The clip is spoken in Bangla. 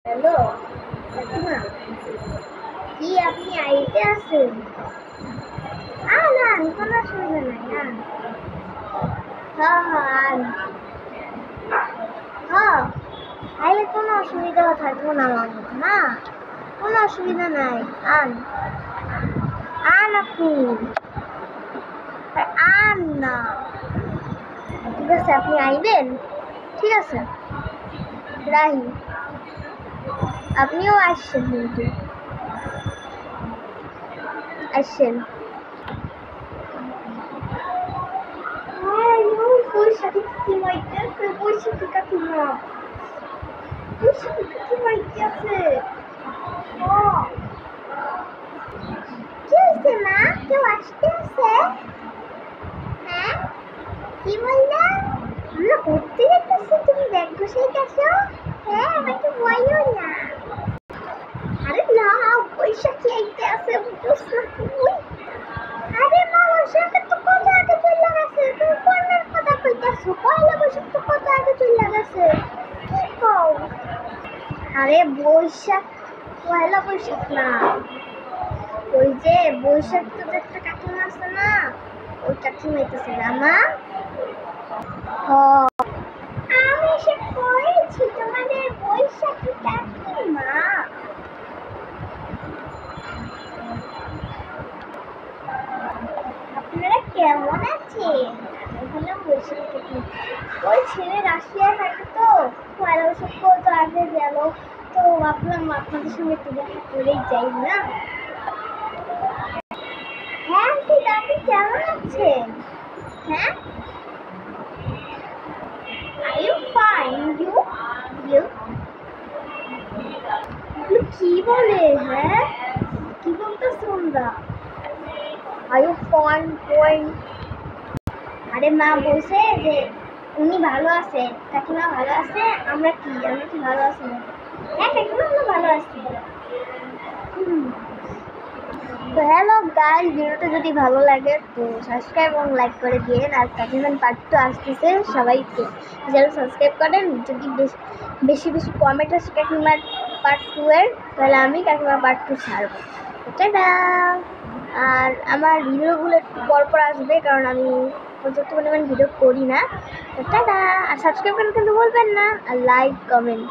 হ্যালো কাকিমা, কি আপনি আইতে আছেন? আন কোনো অসুবিধা নাই, আন। আন। আইলে কোনো অসুবিধা থাকবো না আমার মতো, না কোনো অসুবিধা নাই, আন। আপনি আন না। ঠিক আছে, আপনি আইবেন, ঠিক আছে, রাহি। আপনিও আসছেন, কিন্তু আসছেন। বৈশাখী কাকিমা ইতিহাসে, বৈশাখী কাকিমা, বৈশাখী কাকিমা ইতিহাসে। কি হয়েছে মা, কেউ আসতে আছে? হ্যাঁ, কি বললে? আমরা ঘুরতে যেতেছি, তুমি ব্যাগ গুছাইতেছো? হ্যাঁ, আমাকে বলো না। আরে না, বৈশাখী আইতে আছে, বুঝছ না তুই? আরে মা, বৈশাখী তো কত আগে চলে গেছে, তুমি কোনের কথা কইতাছো? পয়লা বৈশাখ তো কত আগে চলে গেছে, কি কও? আরে বৈশাখ, পয়লা বৈশাখ না, ওই যে বৈশাখ তো একটা কাকিমা আছে না, ওই কাকিমা আইতেছে রামা। আমি সে করেছি তোমাদের বৈশাখী কাকিমা। আপনারা কেমন আছেন? আমি হলাম বৈশাখী কাকিমা। ওই ছেলে রাশিয়ায় থাকে তো, পয়লা বৈশাখ কত আগে গেল, তো ভাবলাম আপনাদের সঙ্গে একটু দেখা করেই যাই না। হ্যাঁ ঠিক, আপনি কেমন আছেন? হ্যাঁ, are you fine? You? কি বলে? হ্যাঁ, কি বলতেছ তোমরা? Are you fine? আরে মা বলছে যে উনি ভালো আছে, কাকিমা ভালো আছে, আমরা কি ভালো আছি না? হ্যাঁ কাকিমা, আমরা ভালো আছি। তো হ্যালো গাইস, ভিডিওটা যদি ভালো লাগে তো সাবস্ক্রাইব এবং লাইক করে দিন। আর কাকিমান পার্ট 2 আসতেছে, সবাই একটু চ্যানেল সাবস্ক্রাইব করেন। যদি বেশি বেশি কমেন্ট আসে কাকিমার পার্ট 2 এর, তাহলে আমি কাকিমার পার্ট 2 ছাড়বো। টাটা। আর আমার ভিডিওগুলো একটু পরপর আসবে, কারণ আমি পর্যাপ্ত পরিমাণ ভিডিও করি না। টাটা। আর সাবস্ক্রাইব করতে কিন্তু বলবেন না, আর লাইক কমেন্ট।